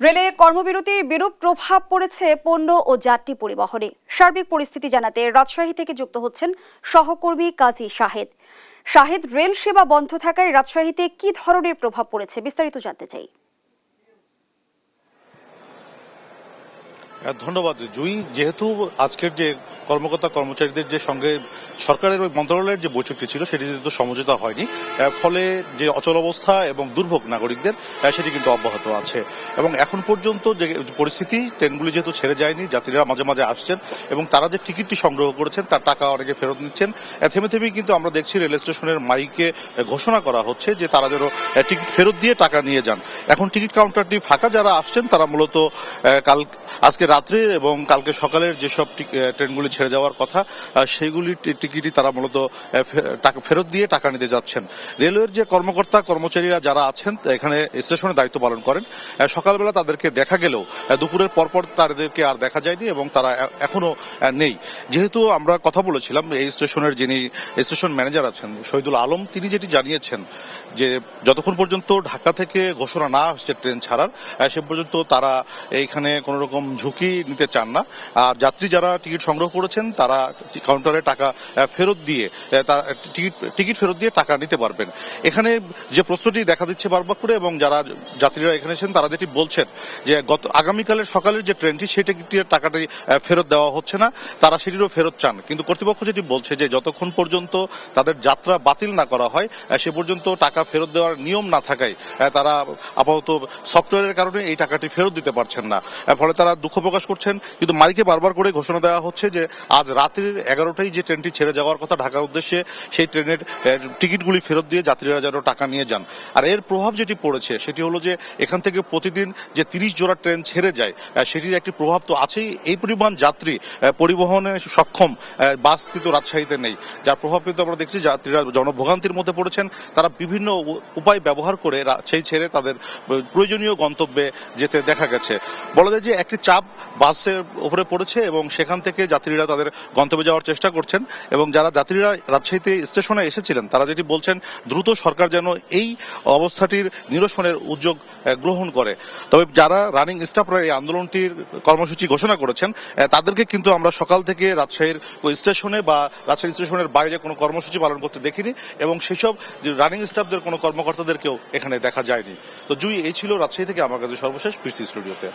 রেলে কর্মবিরতির বিরূপ প্রভাব পড়েছে পণ্য ও যাত্রী পরিবহনে। সার্বিক পরিস্থিতি জানাতে রাজশাহী থেকে যুক্ত হচ্ছেন সহকর্মী কাজী শাহেদ। শাহেদ, রেল সেবা বন্ধ থাকায় রাজশাহীতে কি ধরনের প্রভাব পড়েছে, বিস্তারিত জানতে চাই। ধন্যবাদ জুই। যেহেতু আজকের যে কর্মকর্তা কর্মচারীদের যে সঙ্গে সরকারের মন্ত্রণালয়ের যে বৈঠকটি ছিল সেটি যেহেতু সমঝোতা হয়নি, ফলে যে অচল অবস্থা এবং দুর্ভোগ নাগরিকদের সেটি কিন্তু অব্যাহত আছে। এবং এখন পর্যন্ত যে পরিস্থিতি, ট্রেনগুলি যেহেতু ছেড়ে যায়নি, যাত্রীরা মাঝে মাঝে আসছেন এবং তারা যে টিকিটটি সংগ্রহ করেছেন তার টাকা অনেকে ফেরত নিচ্ছেন। থেমে থেমেই কিন্তু আমরা দেখছি রেল স্টেশনের মাইকে ঘোষণা করা হচ্ছে যে তারা যেন টিকিট ফেরত দিয়ে টাকা নিয়ে যান। এখন টিকিট কাউন্টারটি ফাঁকা, যারা আসছেন তারা মূলত আজকে রাত্রে এবং কালকে সকালের যেসব ট্রেনগুলি ছেড়ে যাওয়ার কথা সেইগুলির টিকিটই তারা মূলত টাকা ফেরত দিয়ে টাকা নিতে যাচ্ছেন। রেলওয়ের যে কর্মকর্তা কর্মচারীরা যারা আছেন এখানে স্টেশনে দায়িত্ব পালন করেন, সকালবেলা তাদেরকে দেখা গেলেও দুপুরের পরপর তাদেরকে আর দেখা যায়নি এবং তারা এখনো নেই। যেহেতু আমরা কথা বলেছিলাম এই স্টেশনের যিনি স্টেশন ম্যানেজার আছেন শহীদুল আলম, তিনি যেটি জানিয়েছেন যে যতক্ষণ পর্যন্ত ঢাকা থেকে ঘোষণা না আসছে ট্রেন ছাড়ার, সে পর্যন্ত তারা এইখানে কোনো রকম ঝুঁকি নিতে চান না। আর যাত্রী যারা টিকিট সংগ্রহ করেছেন তারা কাউন্টারে টাকা ফেরত দিয়ে টিকিট ফেরত দিয়ে টাকা নিতে পারবেন। এখানে যে প্রশ্নটি দেখা দিচ্ছে বারবার করে এবং যারা যাত্রীরা এখানে এসেছেন তারা যেটি বলছেন যে আগামীকালের সকালের যে ট্রেনটি সেই টিকিটের টাকাটি ফেরত দেওয়া হচ্ছে না, তারা সেটিরও ফেরত চান। কিন্তু কর্তৃপক্ষ যেটি বলছে যে যতক্ষণ পর্যন্ত তাদের যাত্রা বাতিল না করা হয় সে পর্যন্ত টাকা ফেরত দেওয়ার নিয়ম না থাকায় তারা আপাতত সফটওয়্যারের কারণে এই টাকাটি ফেরত দিতে পারছেন না। ফলে তারা দুঃখ প্রকাশ করছেন। কিন্তু মাইকে বারবার করে ঘোষণা দেওয়া হচ্ছে যে আজ রাতের 11টায় যে ট্রেনটি ছেড়ে যাওয়ার কথা ঢাকার উদ্দেশ্যে, সেই ট্রেনের টিকিটগুলি ফেরত দিয়ে যাত্রীরা যেন টাকা নিয়ে যান। আর এর প্রভাব যেটি পড়েছে সেটি হলো যে এখান থেকে প্রতিদিন যে 30 জোড়া ট্রেন ছেড়ে যায় সেটির একটি প্রভাব তো আছেই। এই পরিমাণ যাত্রী পরিবহনে সক্ষম বাস কিন্তু রাজশাহীতে নেই, যার প্রভাব কিন্তু আমরা দেখছি যাত্রীরা জনভোগান্তির মধ্যে পড়েছেন। তারা বিভিন্ন উপায় ব্যবহার করে সেই ছেড়ে তাদের প্রয়োজনীয় গন্তব্যে যেতে দেখা গেছে। বলা যায় যে একটি চাপ বাসের উপরে পড়েছে এবং সেখান থেকে যাত্রীরা তাদের গন্তব্যে যাওয়ার চেষ্টা করছেন। এবং যারা যাত্রীরা রাজশাহীতে স্টেশনে এসেছিলেন তারা যেটি বলছেন দ্রুত সরকার যেন এই অবস্থাটির নিরসনের উদ্যোগ গ্রহণ করে। তবে যারা রানিং স্টাফরা এই আন্দোলনটির কর্মসূচি ঘোষণা করেছেন তাদেরকে কিন্তু আমরা সকাল থেকে রাজশাহীর স্টেশনে বা রাজশাহী স্টেশনের বাইরে কোনো কর্মসূচি পালন করতে দেখিনি এবং সেসব রানিং স্টাফদের কোনো কর্মকর্তাদেরকেও এখানে দেখা যায়নি। তো জুই, এই ছিল রাজশাহী থেকে আমার কাছে সর্বশেষ পিসি স্টুডিওতে।